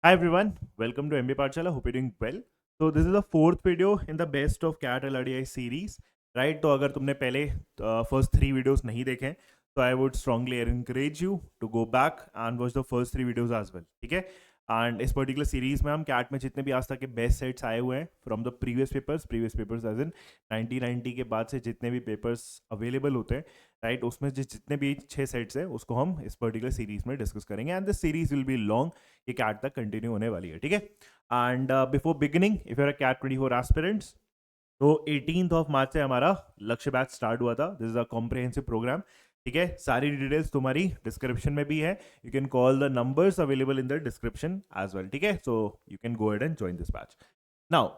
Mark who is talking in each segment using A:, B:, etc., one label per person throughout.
A: Hi everyone, welcome to MB Pathshala. Hope you're doing well. So this is the fourth video in the best of CAT LRDI series, right? तो अगर तुमने पहले first three videos नहीं देखे तो I would strongly encourage you to go back and watch the first three videos as well. ठीक है? And इस पर्टिकुलर सीरीज में हम कैट में जितने भी आज तक के बेस्ट सेट्स आए हुए हैं from the previous papers as in 1990 के बाद से जितने भी पेपर्स अवेलेबल होते हैं राइट उसमें जितने भी 6 सेट्स हैं उसको हम इस पर्टिकुलर सीरीज में डिस्कस करेंगे and this series will be long, ये कैट तक कंटिन्यू होने वाली है. ठीक है? And before beginning if you're a CAT 24 aspirants, तो 18th ऑफ मार्च से हमारा लक्ष्य बैच स्टार्ट हुआ था. This is a comprehensive program. ठीक है? सारी डिटेल्स तुम्हारी डिस्क्रिप्शन में भी है. You can call the numbers available in the description as well. ठीक है? So you can go ahead and join this batch. Now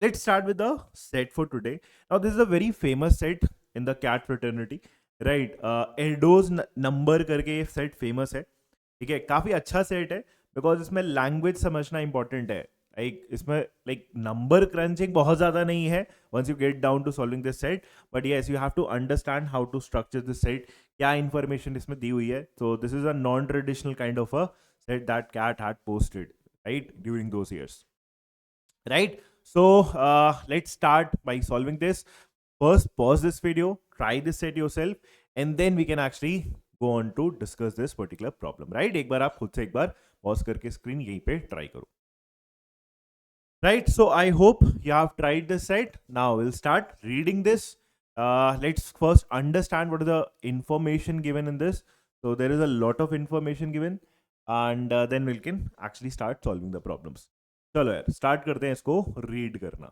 A: let's start with the set for today. Now this is a very famous set in the cat fraternity, right? Erdos number करके ये set famous है. ठीक है? काफी अच्छा set है because इसमें language समझना इंपॉर्टेंट है. लाइक इसमें लाइक नंबर क्रंचिंग बहुत ज्यादा नहीं है once you get down to solving this set, but yes you have to understand how to structure this set, क्या इंफॉर्मेशन इसमें दी हुई है. So this is a non traditional kind of a set that CAT had posted right during those years. Right? So let's start by solving this. First, pause this video, try this set yourself, and then we can actually go on to discuss this particular problem. Right? एक बार आप खुद से एक बार pause करके screen यहीं पे try करो. Right? So I hope you have tried this set. Now we'll start reading this. Let's first understand what is the information given in this. So there is a lot of information given, and then we can actually start solving the problems. चलो यार start करते हैं इसको read करना.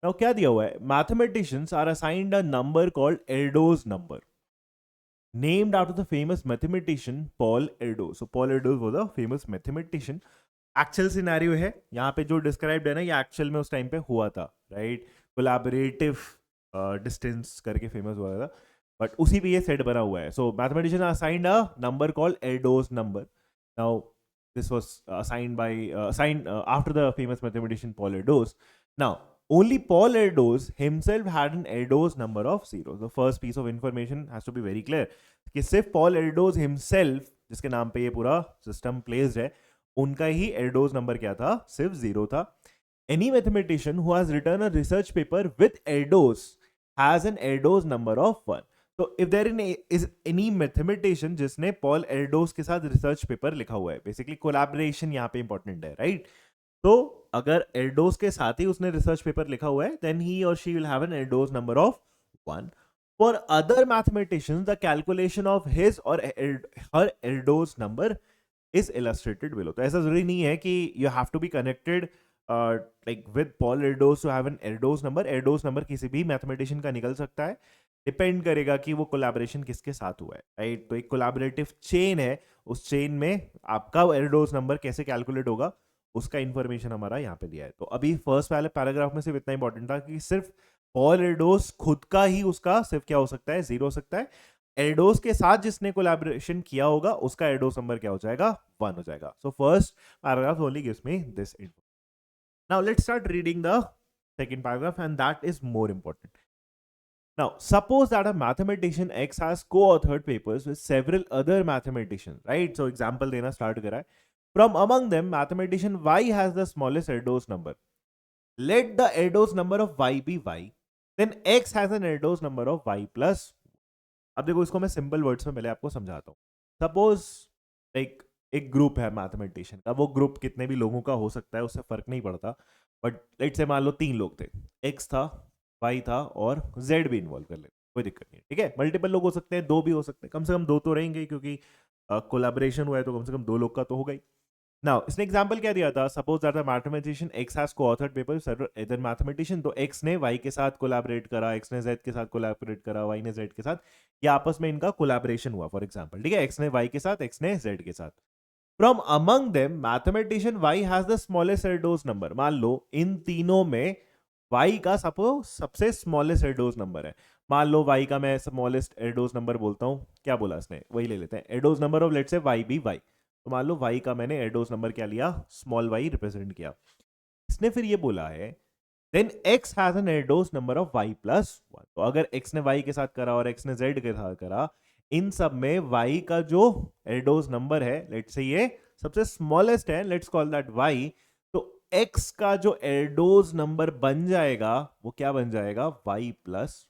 A: Now क्या दिया हुआ है? Mathematicians are assigned a number called Erdos number named after the famous mathematician Paul Erdos. So Paul Erdos was a famous mathematician. Actual scenario है यहाँ पे जो डिस्क्राइब्ड है ना, ये एक्चुअल में उस टाइम पे हुआ था राइट. कोलैबोरेटिव डिस्टेंस करके फेमस हुआ था, बट उसी पे ये सेट बना हुआ है. So mathematician assigned a number called Erdos number. Now this was assigned after the famous mathematician Paul Erdos. Now, only Paul Erdos himself had an Erdos number of 0. The first piece of information has to be very clear कि सिर्फ Paul Erdos himself, जिसके नाम पे ये पूरा system placed है, उनका ही Erdos number क्या था? सिर्फ 0 था. Any mathematician who has written a research paper with Erdos has an Erdos number of 1. तो if there is any mathematician जिसने पॉल एर्डोस के साथ रिसर्च पेपर लिखा हुआ है, बेसिकली कोलैबोरेशन यहाँ पे इंपॉर्टेंट है राइट. तो अगर एर्डोस के साथ ही उसने रिसर्च पेपर लिखा हुआ है, then he or she will have an Erdos number of 1. For other mathematicians the calculation of his or her Erdos number is illustrated below. तो ऐसा जरूरी नहीं है कि you have to be connected like with Paul Erdos to have an Erdos number. Erdos number किसी भी mathematician का निकल सकता है, डिपेंड करेगा कि वो कोलैबोरेशन किसके साथ हुआ है राइट. तो एक कोलैबोरेटिव चेन है, उस चेन में आपका एर्डोस नंबर कैसे कैलकुलेट होगा उसका इंफॉर्मेशन हमारा यहाँ पे दिया है. तो अभी फर्स्ट वाले पैराग्राफ में सिर्फ इतना इंपॉर्टेंट था कि सिर्फ पॉल एर्डोस खुद का ही उसका सिर्फ क्या हो सकता है? 0 हो सकता है. एर्डोस के साथ जिसने कोलैबोरेशन किया होगा उसका एर्डोस नंबर क्या हो जाएगा? 1 हो जाएगा. So first paragraph only gives me this info. Now let's start reading the second paragraph, and that is more important. Now, suppose that a mathematician X has co-authored papers with several other mathematicians, right? So, example देना start करा है. From among them, mathematician Y has the smallest Erdos number. Let the Erdos number of Y be Y. Then X has an Erdos number of Y plus. अब देखो इसको मैं simple words में पहले आपको समझाता हूँ. सपोज लाइक एक ग्रुप है मैथमेटिशियन का, वो ग्रुप कितने भी लोगों का हो सकता है उससे फर्क नहीं पड़ता, बट लेट्स से मान लो 3 लोग थे, X था, Y था और Z भी इन्वॉल्व कर ले, कोई दिक्कत नहीं है. ठीक है? मल्टीपल लोग हो सकते हैं, 2 भी हो सकते हैं, कम से कम 2 तो रहेंगे क्योंकि कोलैबोरेशन हुआ है तो कम से कम 2 लोग का तो होगा ही. नाउ इसने एग्जांपल क्या दिया था? Suppose that the mathematician X has co-authored paper several other mathematician. तो X ने Y के साथ कोलैबोरेट करा, X ने Z के साथ कोलैबोरेट करा, Y ने Z के साथ, या आपस में इनका कोलैबोरेशन हुआ फॉर एग्जांपल. ठीक है? X ने Y के साथ, X ने Z के साथ. From among them mathematician Y has the smallest Erdos number. मान लो इन तीनों में Y का सपोज सबसे स्मॉलेस्ट एर्डोस नंबर है. मान लो Y का मैं स्मॉलेस्ट एर्डोस नंबर बोलता हूँ, क्या बोला इसने? वही ले लेते हैं, Erdos number of let's say Y भी Y. तो मान लो Y का मैंने एर्डोस नंबर क्या लिया? स्मॉल y रिप्रेजेंट किया. इसने फिर ये बोला है then X has an Erdos number of Y plus 1. तो अगर X ने Y के साथ करा और X ने Z के साथ करा, इन सब में Y का जो एर्डोस नंबर है लेट्स से ये सबसे स्मॉलेस्ट है, लेट्स कॉल दैट y, तो x का जो एडोस नंबर बन जाएगा वो क्या बन जाएगा, y plus,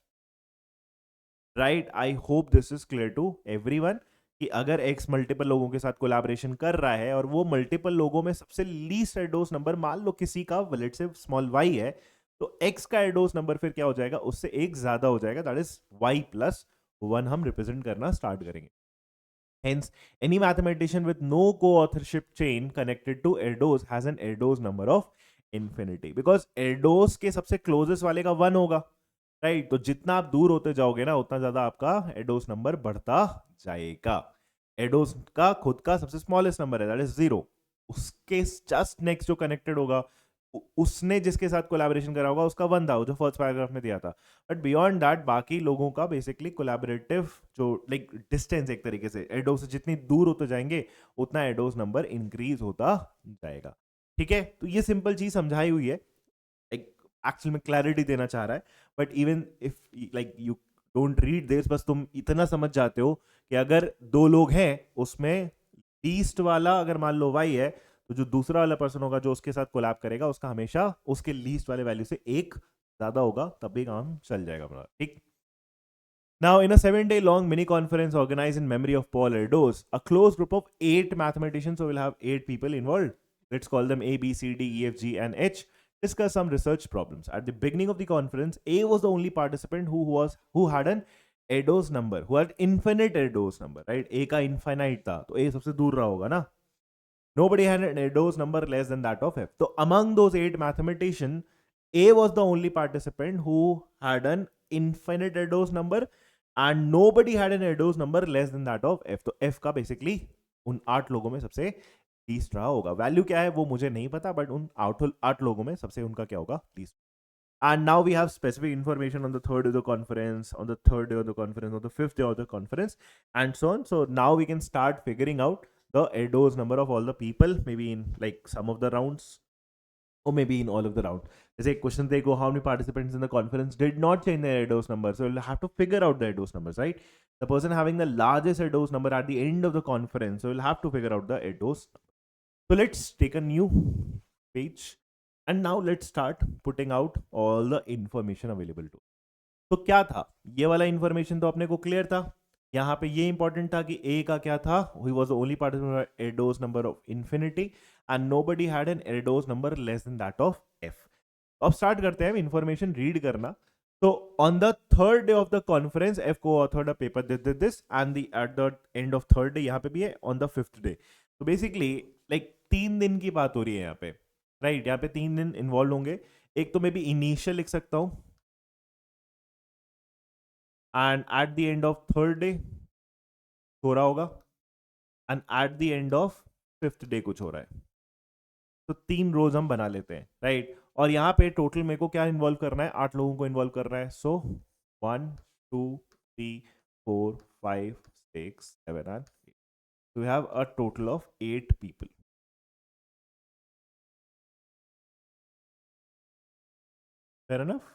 A: right. I hope this is clear to everyone कि अगर x मल्टीपल लोगों के साथ कोलैबोरेशन कर रहा है और वो मल्टीपल लोगों में सबसे लीस्ट एडोस नंबर, मान लो किसी का लेट्स से स्मॉल y है, तो x का एडोस नंबर फिर क्या हो जाएगा, उससे एक ज्यादा हो जाएगा, दैट इज y प्लस 1 हम रिप्रेजेंट करना स्टार्ट करेंगे। Hence, any mathematician with no co-authorship chain connected to Erdos has an Erdos number of infinity. Because Erdos के सबसे closest वाले का 1 होगा, right? तो जितना आप दूर होते जाओगे ना, उतना ज्यादा आपका Erdos नंबर बढ़ता जाएगा। Erdos का खुद का सबसे smallest नंबर है, that is 0. उसके just next जो connected होगा, उसने जिसके साथ कोलैबोरेशन करा होगा उसका 1 था, जो फर्स्ट पैराग्राफ में दिया था। बट बियॉन्ड दैट बाकी लोगों का बेसिकली कोलैबोरेटिव जो लाइक डिस्टेंस, एक तरीके से एडोस से जितनी दूर होते जाएंगे उतना एडोस नंबर इंक्रीज होता जाएगा। ठीक है, तो ये सिंपल चीज समझाई हुई है, एक एक्चुअल में क्लैरिटी देना चाह रहा है। But even if like you don't read this, बस तुम इतना समझ जाते हो कि अगर दो लोग हैं उसमें लीस्ट वाला अगर मान लो y है, तो जो दूसरा वाला पर्सन होगा जो उसके साथ कोलैब करेगा उसका हमेशा उसके लीस्ट वाले वैल्यू से एक ज्यादा होगा, तब भी काम चल जाएगा अपना। ठीक। Now, in a 7-day long mini conference organized in memory of Paul Erdos, a close group of 8 mathematicians, so we'll have 8 people involved. Let's call them A, B, C, D, E, F, G, and H. Discuss some research problems. At the beginning of the conference, A was the only participant who had an Erdos number, who had infinite Erdos number, right? A का infinite था, तो A सबसे दूर रहा होगा ना. Nobody had an Erdos number less than that of F. So among those 8 mathematicians, A was the only participant who had an infinite Erdos number and nobody had an Erdos number less than that of F. तो F का basically उन 8 लोगों में सबसे least रहा होगा। Value क्या है वो मुझे नहीं पता, बट उन 8 लोगों में सबसे उनका क्या होगा, least. And now we have specific information on the third day of the conference, on the third day of the conference, on the fifth day of the conference, and so on. So now we can start figuring out the Erdos number of all the people, maybe in like some of the rounds, or maybe in all of the round. There's a question they go, how many participants in the conference did not change their Erdos number? So you'll have to figure out the Erdos numbers, right? The person having the largest Erdos number at the end of the conference, so you'll have to figure out the Erdos. So let's take a new page. And now let's start putting out all the information available to. तो क्या था, ये वाला information तो अपने को clear था। यहाँ पे ये इंपॉर्टेंट था कि A का क्या था, he was the only participant Erdos number of infinity and nobody had an Erdos number less than that of F. अब स्टार्ट करते हैं इंफॉर्मेशन रीड करना। तो on the third day of the conference F co-authored a paper this and at the end of third day यहाँ पे भी है on the fifth day. तो बेसिकली लाइक 3 दिन की बात हो रही है यहाँ पे, राइट। यहाँ पे 3 दिन इन्वॉल्व होंगे। एक तो मैं भी इनिशियल लिख सकता हूं, and eight the end of third day हो रहा होगा, and eight the end of fifth day कुछ हो रहा है। तो 3 रोज हम बना लेते हैं, राइट। और यहाँ पे टोटल मेरे को क्या इन्वॉल्व करना है, 8 लोगों को इन्वॉल्व करना है। सो 1 2 3 4 5 6 7 and 8. So we have a total of 8 people. Fair enough?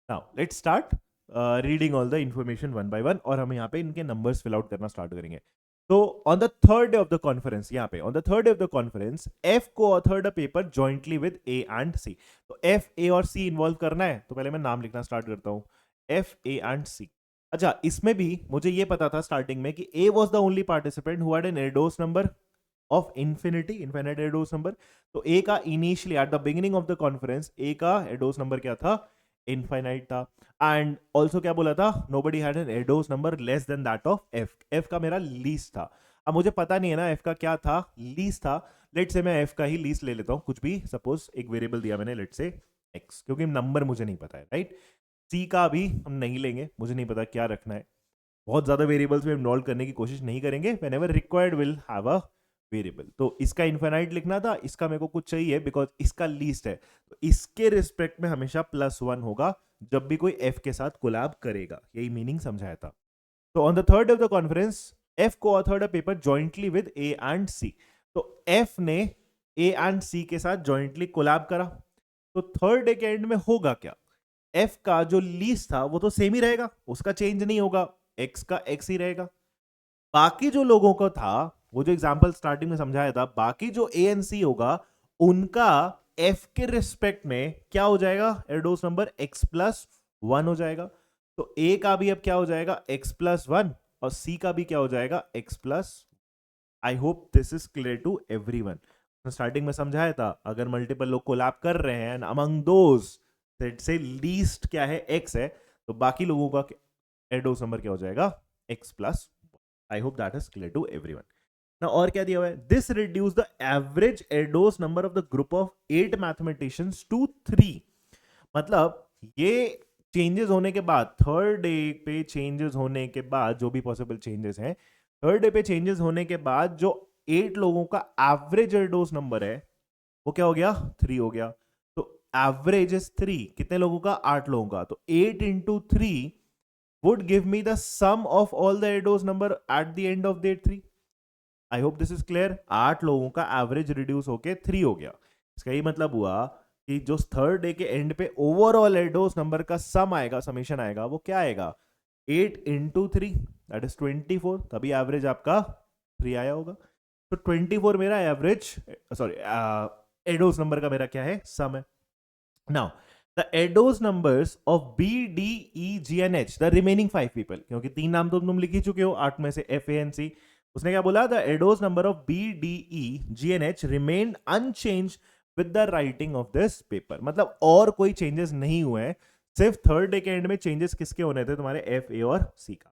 A: Now let's start reading all the information one by one, और हम यहाँ पे इनके नंबर्स फिल आउट करना स्टार्ट करेंगे। तो on the third day of the conference, यहाँ पे on the third day of the conference F co-authored a paper jointly with A and C. तो F, A और C इन्वॉल्व करना है, तो पहले मैं नाम लिखना स्टार्ट करता हूँ, F, A and C। अच्छा, इसमें भी मुझे ये पता था स्टार्टिंग में कि A was the only participant who had an Erdos number of infinite Erdos number। तो A का initially at the beginning of the conference A का Erdos नंबर क्या था, इनफाइनाइट था। एंड ऑल्सो क्या बोला था, nobody had an Erdos number less than that of F. F का मेरा लीस्ट था। अब मुझे पता नहीं है ना एफ का क्या था, लीस्ट था। लेट से मैं एफ का ही लीस्ट ले लेता हूं, कुछ भी, सपोज एक वेरिएबल दिया मैंने, लेट से एक्स, क्योंकि नंबर मुझे नहीं पता है, राइट। सी का भी हम नहीं लेंगे, मुझे नहीं पता क्या रखना है। बहुत ज्यादा वेरिएबल्स में इन्वॉल्व करने की कोशिश नहीं करेंगे, whenever required will have a variable. तो इसका इनफाइनाइट लिखना था, इसका मेरे को कुछ चाहिए बिकॉज इसका लीस्ट है, तो इसके रिस्पेक्ट में हमेशा +1 होगा जब भी कोई F के साथ कोलैब करेगा, यही मीनिंग समझाया था। तो on the third day of the conference F co-authored a paper jointly with A and C। तो F ने A and C के साथ जॉइंटली कोलैब करा। तो थर्ड डे के एंड में होगा क्या, F का जो लीस्ट था वो तो सेम ही रहेगा, उसका चेंज नहीं होगा, X का X ही रहेगा। बाकी जो लोगों को था वो जो एग्जांपल स्टार्टिंग में समझाया था, बाकी जो ए एंड सी होगा उनका एफ के रिस्पेक्ट में क्या हो जाएगा, एडोस नंबर एक्स प्लस वन हो जाएगा। तो ए का भी अब क्या हो जाएगा, एक्स प्लस वन, और सी का भी क्या हो जाएगा, x plus. I hope this is clear to everyone. Starting में समझाया था अगर मल्टीपल लोग कोलैब कर रहे हैं, अमंग दोज से लीस्ट क्या है, एक्स है, तो बाकी लोगों का एडोस नंबर क्या हो जाएगा, x plus. I hope that is clear to everyone. ना और क्या दिया हुआ है, this reduce the average Erdos number of the group of 8 mathematicians to 3। मतलब ये चेंजेस होने के बाद, थर्ड डे पे चेंजेस होने के बाद, जो भी पॉसिबल चेंजेस हैं, थर्ड डे पे चेंजेस होने के बाद जो 8 लोगों का एवरेज एडोस नंबर है वो क्या हो गया, 3 हो गया। तो एवरेज इज 3, कितने लोगों का, 8 लोगों का। तो 8 into 3 would give me the sum of all the Erdos number at the end of day 3। I hope this is clear. 8 लोगों का एवरेज रिड्यूस होके 3 हो गया। इसका ये मतलब हुआ कि जो थर्ड डे के एंड पे ओवरऑल एडोस नंबर का सम आएगा, समेशन आएगा, वो क्या आएगा, 8 इंटू 3 दैट इज 24। तभी एवरेज आपका 3 आया होगा। तो 24 मेरा एवरेज, सॉरी, एडोस नंबर का मेरा क्या है, सम है। Now the Erdos numbers of B D E G N H, the remaining 5 people, क्योंकि 3 नाम तो तुम लिख ही चुके हो 8 में से, एफ ए एन सी। उसने क्या बोला, the Erdos number of B D E G N H remain unchanged with the writing of this paper. मतलब और कोई चेंजेस नहीं हुए हैं, सिर्फ थर्ड डे के एंड में चेंजेस किसके होने थे, तुम्हारे एफ ए और सी का।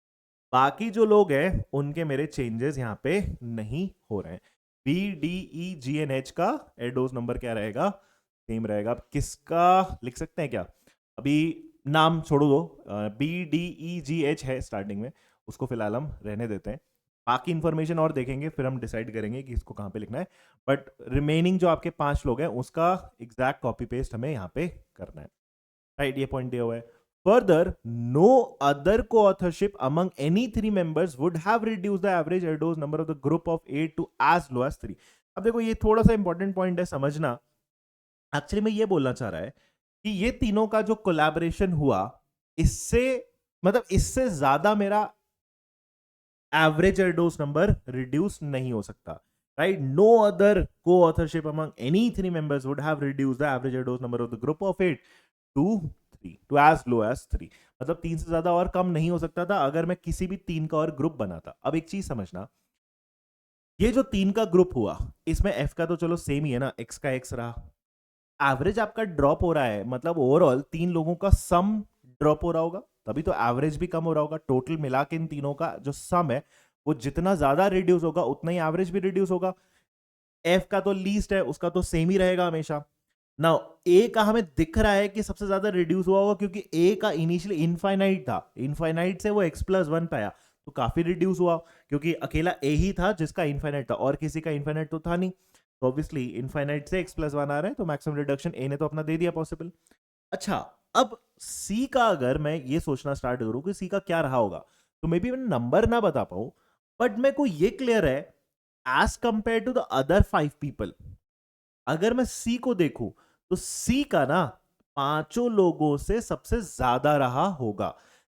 A: बाकी जो लोग हैं उनके मेरे चेंजेस यहाँ पे नहीं हो रहे हैं। B D E G N H का एडोस नंबर क्या रहेगा, सेम रहेगा। अब किसका लिख सकते हैं क्या, अभी नाम छोड़ो दो, B D E G H है स्टार्टिंग में, उसको फिलहाल हम रहने देते हैं। बाकी इंफॉर्मेशन और देखेंगे, फिर हम डिसाइड करेंगे कि इसको कहाँ पे लिखना है। बट रिमेनिंग जो आपके 5 लोग हैं उसका एग्जैक्ट कॉपी पेस्ट हमें यहाँ पे करना है, राइट। ये पॉइंट दिया हुआ है। Further, no other co-authorship among any 3 members would have reduced the average Erdos number of the group of 8 to as low as 3। अब देखो ये थोड़ा सा इंपॉर्टेंट पॉइंट है समझना। एक्चुअली में ये बोलना चाह रहा है कि ये तीनों का जो कोलैबोरेशन हुआ, इससे मतलब इससे ज्यादा मेरा एवरेज एरडोस नंबर रिड्यूस नहीं हो सकता, right. No other co-authorship among any 3 members would have reduced the average Erdos number of the group of 8 to 3, to as low as 3। मतलब 3 से ज्यादा और कम नहीं हो सकता था अगर मैं किसी भी 3 का और ग्रुप बनाता। अब एक चीज समझना, ये जो 3 का ग्रुप हुआ, इसमें एफ का तो चलो सेम ही है ना, एक्स का एक्स रहा। एवरेज आपका ड्रॉप हो रहा है, मतलब ओवरऑल 3 लोगों का सम ड्रॉप हो रहा होगा, तभी तो एवरेज भी कम हो रहा होगा। टोटल मिला के इन तीनों का जो सम है वो जितना ज्यादा रिड्यूस होगा उतना ही एवरेज भी रिड्यूस होगा। एफ का तो लीस्ट है, उसका तो सेम ही रहेगा हमेशा। नाउ ए का हमें दिख रहा है कि सबसे ज्यादा रिड्यूस हुआ होगा, क्योंकि ए का इनिशियली इनफाइनाइट था, इनफाइनाइट से वो एक्स प्लस वन पे आया, तो काफी रिड्यूस हुआ, क्योंकि अकेला ए ही था जिसका इनफाइनाइट था और किसी का इनफाइनाइट तो था नहीं। तो ऑब्वियसली इनफाइनाइट से एक्स प्लस वन आ रहे हैं, तो मैक्सिमम रिडक्शन ए ने तो अपना दे दिया पॉसिबल। अच्छा, अब सी का अगर मैं ये सोचना स्टार्ट करूं कि सी का क्या रहा होगा, तो मे बी मैं नंबर ना बता पाऊं, बट मेरे को ये क्लियर है as compare to the other 5 people, अगर मैं सी को देखूं तो सी का ना 5 लोगों से सबसे ज्यादा रहा होगा,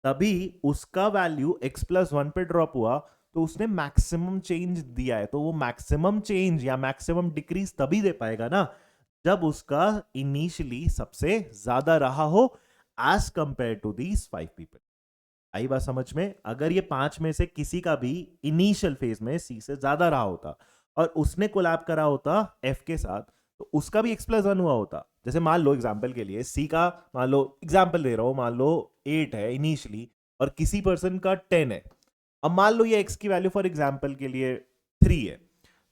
A: तभी उसका वैल्यू एक्स प्लस वन पे ड्रॉप हुआ, तो उसने मैक्सिमम चेंज दिया है। तो वो मैक्सिमम चेंज या मैक्सिमम डिक्रीज तभी दे पाएगा ना जब उसका इनिशियली सबसे ज्यादा रहा हो as compare to these 5 people. आई बात समझ में। अगर ये 5 में से किसी का भी इनिशियल फेज में सी से ज्यादा रहा होता और उसने कोलैब करा होता एफ के साथ, तो उसका भी एक्स प्लस वन हुआ होता। जैसे मान लो एग्जाम्पल के लिए सी का, मान लो एग्जाम्पल दे रहा हूं, मान लो 8 है इनिशियली और किसी पर्सन का 10 है। अब मान लो ये एक्स की वैल्यू फॉर एग्जाम्पल के लिए 3 है,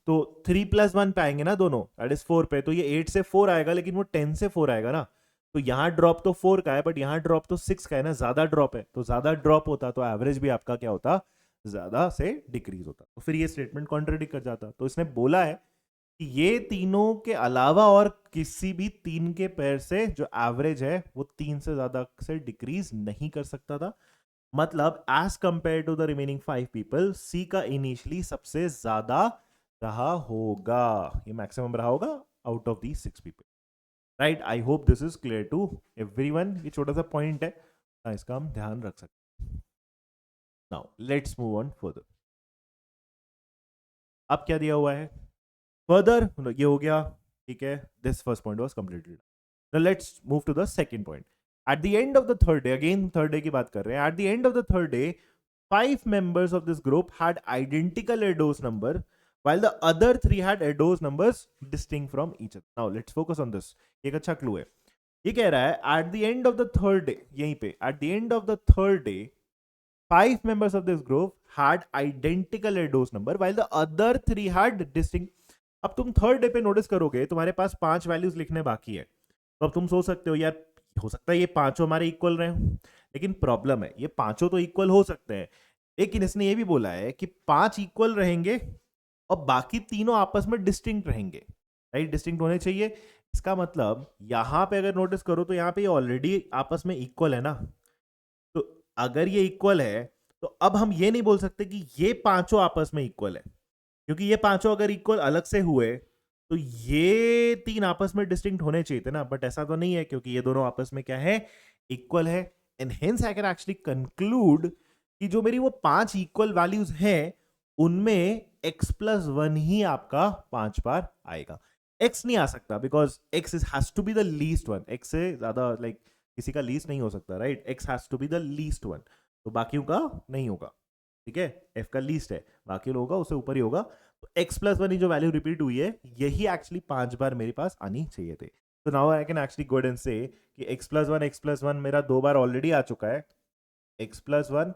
A: तो 3 प्लस 1 पे आएंगे ना दोनों, दैट इज 4 पे, तो ये 8 से 4 आएगा, लेकिन वो 10 से 4 आएगा ना। तो यहां ड्रॉप तो 4 का है, बट यहां ड्रॉप तो 6 का है ना, ज्यादा ड्रॉप है, तो ज्यादा ड्रॉप होता तो एवरेज भी आपका क्या होता, ज्यादा से डिक्रीज होता। तो फिर ये स्टेटमेंट कॉन्ट्रडिक्ट कर जाता। तो इसने बोला है कि ये तीनों के अलावा और किसी भी 3 के पेयर से जो एवरेज है वो 3 से ज्यादा से डिक्रीज नहीं कर सकता था। मतलब as compare to the remaining 5 people, C का इनिशियली सबसे ज्यादा रहा होगा, ये मैक्सिमम रहा होगा out of the 6 people, right. I hope this is clear to everyone. ये छोटा सा पॉइंट है, इसका हम ध्यान रख सकते हैं। Now let's move on further. अब क्या दिया हुआ है फर्दर, ये हो गया, ठीक है, this first point was completed. Now let's move to the second point. At the end of the third day, again third day की बात कर रहे हैं, at the end of the third day 5 members of this group had identical ADOS number while the other 3 had ADOS numbers distinct from each other. Now let's focus on this. एक अच्छा clue है, ये कह रहा है at the end of the third day, यहीं पे at the end of the third day 5 members of this group had identical ADOS number while the other 3 had distinct. अब तुम थर्ड डे पे नोटिस करोगे तुम्हारे पास 5 वैल्यूज लिखने बाकी है, तो अब तुम सोच सकते हो यार हो सकता है ये पांचों हमारे इक्वल रहे हो, लेकिन प्रॉब्लम है ये पांचों तो इक्वल हो सकते हैं, लेकिन इसने ये भी बोला है कि 5 इक्वल रहेंगे और बाकी तीनों आपस में डिस्टिंक्ट रहेंगे, राइट, डिस्टिंक्ट होने चाहिए। इसका मतलब यहां पे अगर नोटिस करो तो यहाँ पे ऑलरेडी आपस में इक्वल है ना, तो अगर ये इक्वल है तो अब हम ये नहीं बोल सकते कि ये पांचों आपस में इक्वल है, क्योंकि ये पांचों अगर इक्वल अलग से हुए तो ये 3 आपस में डिस्टिंक्ट होने चाहिए थे ना, बट ऐसा तो नहीं है क्योंकि ये दोनों आपस में क्या है, इक्वल है। And hence I can actually conclude कि जो मेरी वो 5 इक्वल वैल्यूज हैं उनमें x+1 ही आपका 5 बार आएगा, x नहीं आ सकता because x has to be the least one, x से ज्यादा लाइक किसी का लीस्ट नहीं हो सकता, right, x has to be the least one, तो बाकियों का नहीं होगा, ठीक है, f का लीस्ट है, बाकी लोगों का उससे ऊपर ही होगा, तो x+1 ही जो वैल्यू रिपीट हुई है यही एक्चुअली 5 बार मेरे पास आनी चाहिए थे। तो now I can actually go and से कि x+1 मेरा 2 बार ऑलरेडी आ चुका है, x+1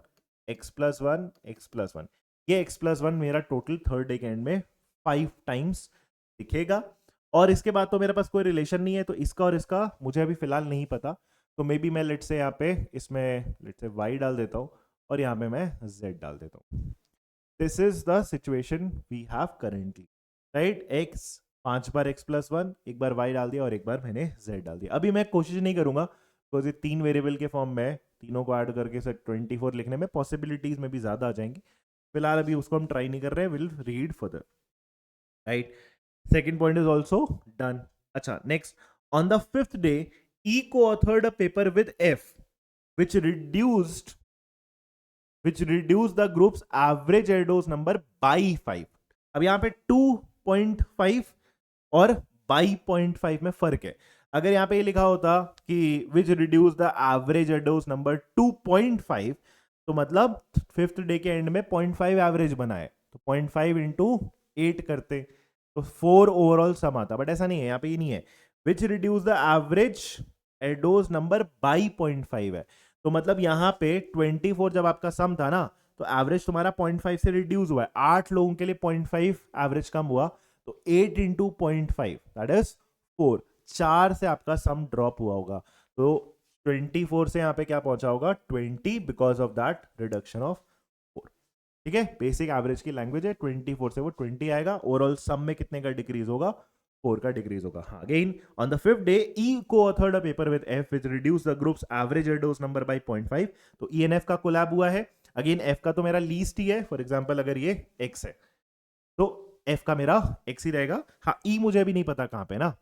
A: x+1 x+1, ये x+1 मेरा टोटल थर्ड डे के एंड में 5 टाइम्स दिखेगा, और इसके बाद तो मेरे पास कोई रिलेशन नहीं है, तो इसका और इसका मुझे अभी फिलहाल नहीं पता, तो मे बी मैं लेट से यहाँ पे इसमें लेट से y डाल देता हूँ और यहाँ पे मैं z डाल देता हूँ। This is the situation we have currently, right, x 5 बार x+1, एक बार y डाल दिया और एक बार मैंने z डाल दिया। अभी मैं कोशिश नहीं करूंगा बिकॉज ये 3 वेरिएबल के फॉर्म में तीनों को ऐड करके सर 24 लिखने में पॉसिबिलिटीज में भी ज्यादा आ जाएंगी, फिलहाल अभी उसको हम ट्राई नहीं कर रहे हैं, will read further, right. Second point is also done. अच्छा, next, on the 5th day E co-authored a paper with F which reduced the group's average ADOS number by 5। अब यहाँ पे 2.5 और by 0.5 में फर्क है। अगर यहाँ पे ये लिखा होता कि which reduce the average ADOS number 2.5, तो मतलब 5th डे के एंड में 0.5 एवरेज बनाए, तो 0.5 इंटू 8 करते तो 4 ओवरऑल सम आता, बट ऐसा नहीं है, यहाँ पे ये नहीं है, which reduce the average ADOS number by 0.5 है, तो मतलब यहाँ पे 24 जब आपका सम था ना, तो एवरेज तुम्हारा 0.5 से रिड्यूस हुआ है, 8 लोगों के लिए 0.5 एवरेज कम हुआ, तो 8 इंटू 0.5 दैट इज 4, 4 से आपका सम ड्रॉप हुआ होगा, तो 24 से यहाँ पे क्या पहुंचा होगा 20 because of that reduction of 4, ठीक है, बेसिक एवरेज की लैंग्वेज है, 24 से वो 20 आएगा, ओवरऑल सम में कितने का डिक्रीज होगा, 4 का डिक्रीज होगा। हाँ, again on the 5th day E co-authored a paper with F which reduced the group's average ADOS number by 0.5, तो E and F का कोलैब हुआ है, अगेन F का तो मेरा लीस्ट ही है, फॉर एग्जांपल अगर ये X है तो F का मेरा X ही रहेगा। हाँ, E मुझे अभी नहीं पता कहां पे ना,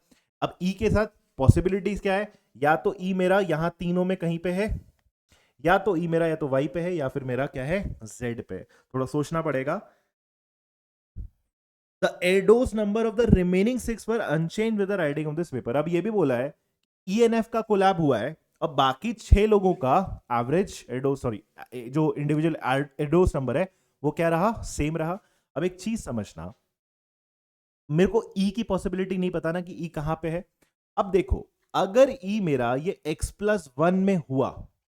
A: अब E के साथ पॉसिबिलिटीज क्या है, या तो E मेरा यहां तीनों में कहीं पे है, या तो E मेरा या तो Y पे है या फिर मेरा क्या है Z पे, थोड़ा सोचना पड़ेगा। The ADOS number of the remaining 6 were unchanged with the writing of this paper। अब ये भी बोला है ENF का कोलैब हुआ है और बाकी 6 लोगों का एवरेज एडोस जो इंडिविजुअल एडोस नंबर है वो क्या रहा, सेम रहा। अब एक चीज समझना, मेरे को E की पॉसिबिलिटी नहीं पता ना कि E कहां पे है। अब देखो, अगर E मेरा ये x+1 में हुआ,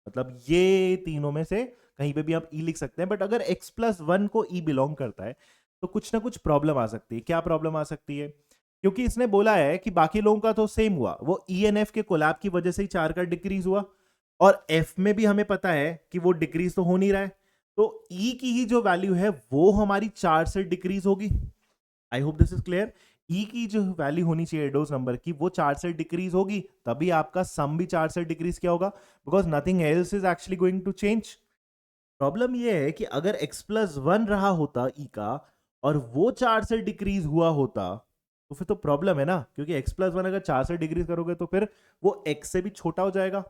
A: मतलब ये तीनों में से कहीं पे भी आप E लिख सकते हैं, बट अगर x+1 को E बिलोंग करता है तो कुछ ना कुछ प्रॉब्लम आ सकती है। क्या प्रॉब्लम आ सकती है, क्योंकि इसने बोला है कि बाकी लोगों का तो सेम हुआ, वो E एंड F के कोलैब की वजह से ही 4 का डिक्रीज हुआ, और F में भी हमें पता है कि वो डिक्रीज तो हो नहीं रहा है, तो E की ही जो वैल्यू है वो हमारी 4 से डिक्रीज होगी। आई hope this is clear. E की जो वैल्यू होनी चाहिए एडोस नंबर की वो 4 से डिक्रीज होगी, तभी आपका सम भी 4 से डिक्रीज क्या होगा, because nothing else is actually going to change. Problem ये है कि अगर x+1 रहा होता E का और वो 4 से डिक्रीज हुआ होता तो फिर तो प्रॉब्लम है ना, क्योंकि x+1 अगर 4 से डिक्रीज करोगे तो फिर वो x से भी छोटा हो जाएगा,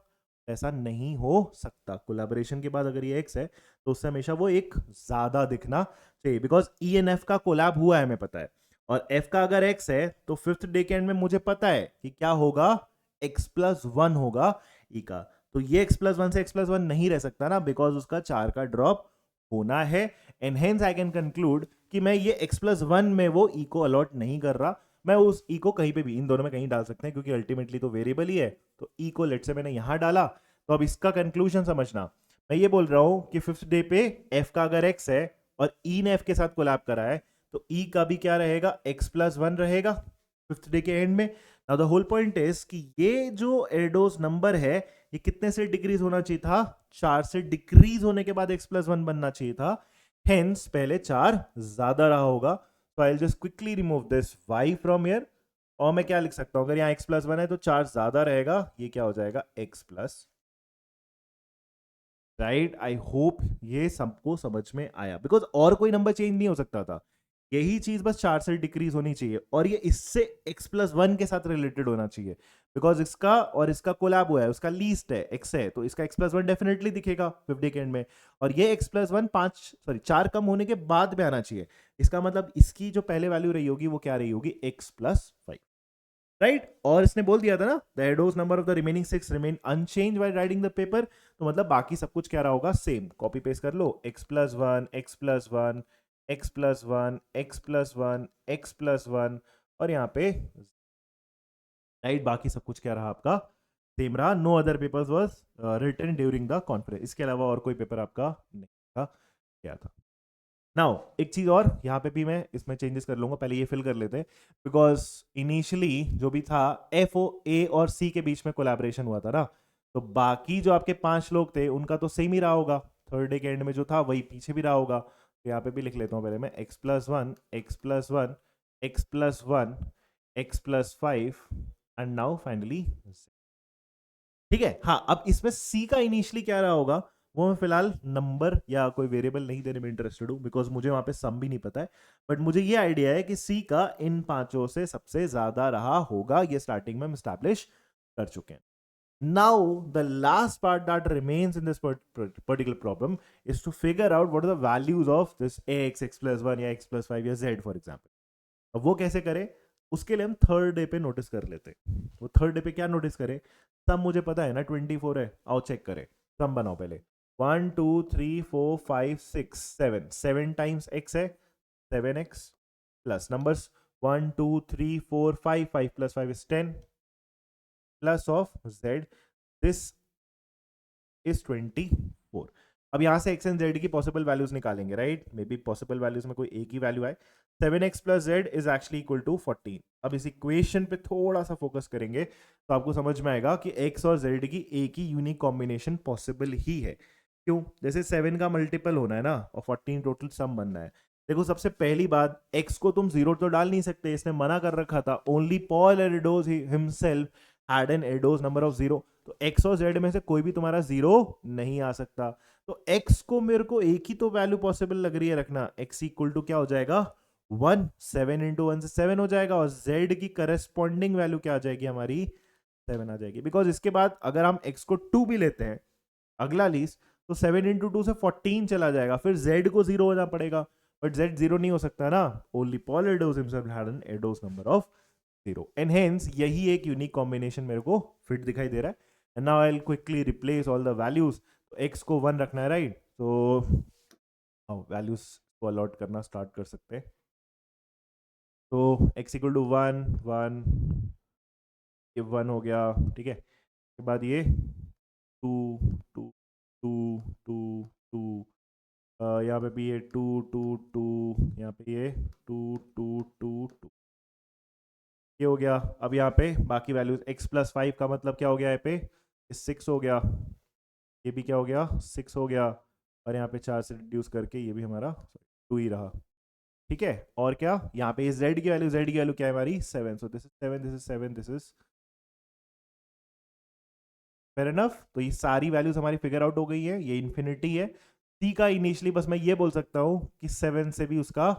A: ऐसा नहीं हो सकता। कोलैबोरेशन के बाद अगर ये x है तो उससे हमेशा वो एक ज्यादा दिखना चाहिए, बिकॉज ई एंड एफ का कोलैब हुआ है हमें पता है, और f का अगर x है तो फिफ्थ डे के एंड में मुझे पता है कि क्या होगा, x+1 होगा e का। तो ये x+1 से x+1 नहीं रह सकता ना, बिकॉज उसका 4 का ड्रॉप होना है, and hence I can conclude कि मैं ये x+1 में वो e को अलॉट नहीं कर रहा, मैं उस e को कहीं पे भी इन दोनों में कहीं डाल सकते हैं, क्योंकि अल्टीमेटली तो वेरिएबल ही है। तो e को लेट से मैंने यहां डाला, तो अब इसका कंक्लूजन समझना, मैं ये बोल रहा हूं कि फिफ्थ डे पे f का अगर x है और e ने f के साथ कोलैब करा है, तो e का भी क्या रहेगा, x+1 रहेगा फिफ्थ डे के एंड में। Now the whole point is कि ये जो एडोस नंबर है ये कितने से डिक्रीज होना चाहिए था, 4 से डिक्रीज होने के बाद x+1 बनना चाहिए था, हेंस पहले 4 ज्यादा रहा होगा। तो I just quickly remove this y from here, और मैं क्या लिख सकता हूं, अगर यहाँ x+1 है तो 4 ज्यादा रहेगा, ये क्या हो जाएगा x+, राइट। आई होप ये सबको समझ में आया, बिकॉज और कोई नंबर चेंज नहीं हो सकता था, यही चीज बस 4 से डिक्रीज होनी चाहिए, और ये इससे x+1 के साथ रिलेटेड होना चाहिए, बिकॉज इसका और इसका कोलैब हुआ है, उसका लीस्ट है x है, तो इसका x+1 डेफिनेटली दिखेगा 50 के एंड में, और ये x+1 4 कम होने के बाद में आना चाहिए। इसका मतलब इसकी जो पहले वैल्यू रही होगी वो क्या रही होगी, x+5, राइट। और इसने बोल दिया था ना, the Erdos number of the remaining 6 remain unchanged while writing the paper, तो मतलब बाकी सब कुछ क्या रहा होगा, सेम। कॉपी पेस्ट कर लो, x+1 x+1 x+1 x+1 x+1, और यहाँ पे राइट बाकी सब कुछ क्या रहा आपका, सेम रहा। No other papers was written during the conference, इसके अलावा और कोई पेपर आपका नहीं था, क्या था। नाउ एक चीज और यहाँ पे भी मैं इसमें चेंजेस कर लूंगा, पहले ये फिल कर लेते हैं, बिकॉज इनिशियली जो भी था एफ ओ ए और सी के बीच में कोलैबोरेशन हुआ था ना, तो बाकी जो आपके 5 लोग थे उनका तो सेम ही रहा होगा, थर्ड डे के एंड में जो था वही पीछे भी रहा होगा। तो यहाँ पे भी लिख लेता हूँ पहले मैं, x+1 x+1 x+1 x+5 and now finally, ठीक है। हाँ, अब इसमें सी का इनिशियली क्या रहा होगा वो मैं फिलहाल नंबर या कोई वेरिएबल नहीं देने में इंटरेस्टेड हूं, बिकॉज मुझे वहां पे सम भी नहीं पता है, बट मुझे ये आइडिया है कि सी का इन पांचों से सबसे ज्यादा रहा होगा, ये स्टार्टिंग में हम स्टैब्लिश कर चुके हैं। Now, the last part that remains in this particular problem is to figure out what are the values of this ax, x+1 या x+5 या z for example. अब वो कैसे करें, उसके लिए हम थर्ड डे पे नोटिस कर लेते हैं। वो थर्ड डे पे क्या नोटिस करें, सम मुझे पता है ना 24 है, आओ चेक करें, सम बनाओ पहले। 1 2 3 4 5 6 7, 7 टाइम्स x है 7x, plus numbers 1 2 3 4 5, 5 plus 5 is 10, plus of z, this is 24। अब यहां से x एंड z की पॉसिबल वैल्यूज निकालेंगे, right. May be possible values में कोई एक ही वैल्यू आए। 7x plus z is actually equal to 14। अब इस इक्वेशन पे थोड़ा सा फोकस करेंगे तो आपको समझ में आएगा कि x और z की एक ही यूनिक कॉम्बिनेशन पॉसिबल ही है। क्यों, जैसे 7 का मल्टीपल होना है ना और 14 टोटल सम बनना है। देखो सबसे पहली बात, x को तुम जीरो तो डाल नहीं सकते, इसने मना कर रखा था, only Paul Erdos himself had an Erdos number of 0, तो x और z में से कोई भी तुम्हारा 0 नहीं आ सकता। तो x को मेरे को एक ही तो वैल्यू पॉसिबल लग रही है रखना, x इक्वल टू क्या हो जाएगा 1, 7 इंटू 1 से 7 हो जाएगा, और z की करस्पॉन्डिंग वैल्यू क्या आ जाएगी हमारी 7 आ जाएगी। बिकॉज इसके बाद अगर हम x को 2 भी लेते हैं अगला लीस्ट, तो 7 इंटू 2 से 14 चला जाएगा, फिर z को 0 होना पड़ेगा, बट z 0 नहीं हो सकता ना, only Paul Erdos himself had an Erdos number of 0, and hence यही एक यूनिक कॉम्बिनेशन मेरे को फिट दिखाई दे रहा है। And now I will quickly replace all the values. तो x को 1 रखना है, राइट, तो वैल्यूज को अलॉट करना स्टार्ट कर सकते हैं। तो x इक्वल टू 1 1, ये 1 हो गया, ठीक है। उसके बाद ये 2 2 2 2 2, यहाँ पे भी ये 2 2 2, यहाँ पे ये 2 2 2 2, ये हो गया। अब यहाँ पे बाकी वैल्यूज x+5 का मतलब क्या हो गया, यहाँ पे 6 हो गया, ये भी क्या हो गया 6 हो गया, और यहाँ पे 4 से रिड्यूस करके ये भी हमारा 2 ही रहा, ठीक है। और क्या यहाँ पे z की वैल्यू क्या है हमारी 7, सो this is 7 this is 7 this is fair enough. तो ये सारी वैल्यूज हमारी फिगर आउट हो गई है, ये इन्फिनिटी है। सी का इनिशियली बस मैं ये बोल सकता हूँ कि 7 से भी उसका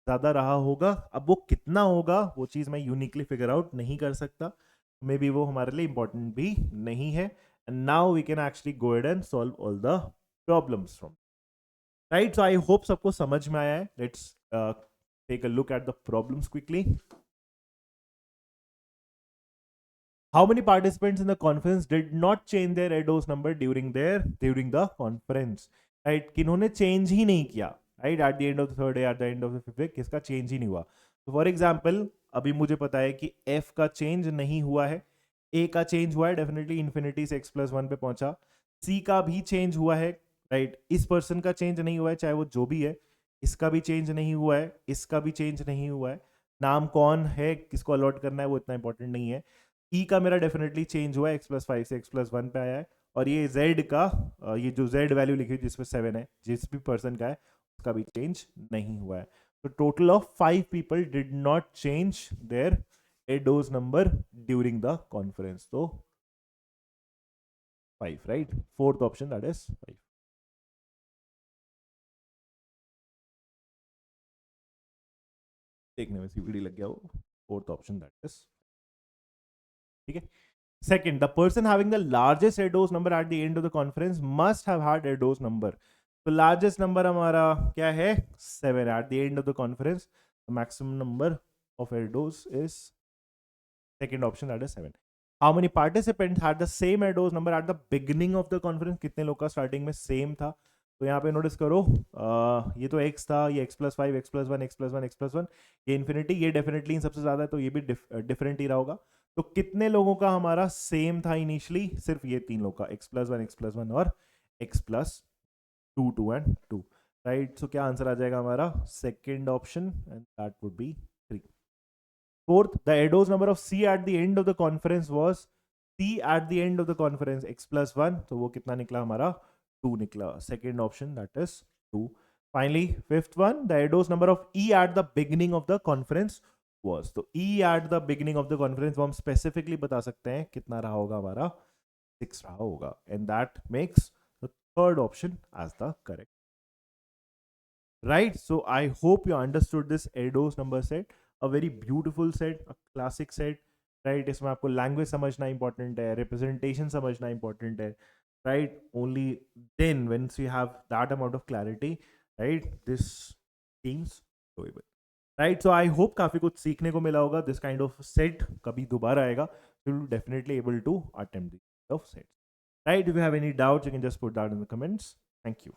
A: ज्यादा रहा होगा, अब वो कितना होगा वो चीज मैं यूनिकली फिगर आउट नहीं कर सकता, मे बी वो हमारे लिए इंपॉर्टेंट भी नहीं है। and now we can actually go ahead and solve all the problems from, right? So I hope सबको समझ में आया है. Let's take a look at the problems quickly. How many participants in the conference did not change their ADOS number during the conference? Right? किन्होंने change ही नहीं किया, right? At the end of the third day, at the end of the fifth day, किसका change ही नहीं हुआ? तो for example, अभी मुझे पता है कि F का change नहीं हुआ है, A का change हुआ है, definitely infinity से x plus 1 पे पहुंचा, C का भी change हुआ है, right? इस person का change नहीं हुआ है, चाहे वो जो भी है, इसका भी change नहीं हुआ है, इसका भी change नहीं हुआ है, नाम कौन है, किसको अलॉट करना है, वो इतना इंपॉर्टेंट नहीं है. ई का मेरा डेफिनेटली चेंज हुआ है, एक्स प्लस 5 से एक्स प्लस 1 पे आया है, और ये जेड का ये जो जेड वैल्यू लिखी जिसमें 7 है, जिस भी पर्सन का है उसका भी चेंज नहीं हुआ है. तो total of 5 people did not change their Erdos number during the conference. तो 5, right? Fourth option that is 5. देखने में सीवीडी लग गया वो. फोर्थ ऑप्शन दैट इज, ठीक है. Second, the person having the largest ADOS number at the end of the conference must have had ADOS number. तो largest number हमारा क्या है? 7 at the end of the conference. The maximum number of ADOS is second option, that is 7. How many participants had the same ADOS number at the beginning of the conference? कितने लोग का starting में same था? तो यहाँ पे notice करो, ये तो x था, ये x plus 5, x plus 1, x plus 1, x plus 1, ये इन्फिनिटी, ये डेफिनेटली इन सबसे ज्यादा है, तो ये भी डिफरेंट ही रहा होगा. तो कितने लोगों का हमारा सेम था इनिशियली? सिर्फ ये 3 लोग का, x प्लस 1, x प्लस 1 और x प्लस 2, 2 एंड 2, राइट? सो क्या आंसर आ जाएगा हमारा? Second option, and that would be 3. Fourth, the ADOS number of C at the end of the conference was C at the end of the conference x plus 1. तो वो कितना निकला हमारा? 2 निकला. Second option, that is 2. Finally, fifth one, the ADOS number of E at the beginning of the conference was. तो E at the beginning of the conference वो हम specifically बता सकते हैं कितना रहा होगा हमारा? 6 रहा होगा. And that makes the third option as the correct. Right? So I hope you understood this ADOS number set. A very beautiful set, a classic set, right? इसमें आपको language समझना important है, representation समझना important है, right? Only then, once you have that amount of clarity, right, this seems doable, right? So I hope काफी कुछ सीखने को मिला होगा. This kind of set कभी दोबारा आएगा, you'll definitely able to attempt this kind of set, right? If you have any doubts, you can just put that in the comments. Thank you.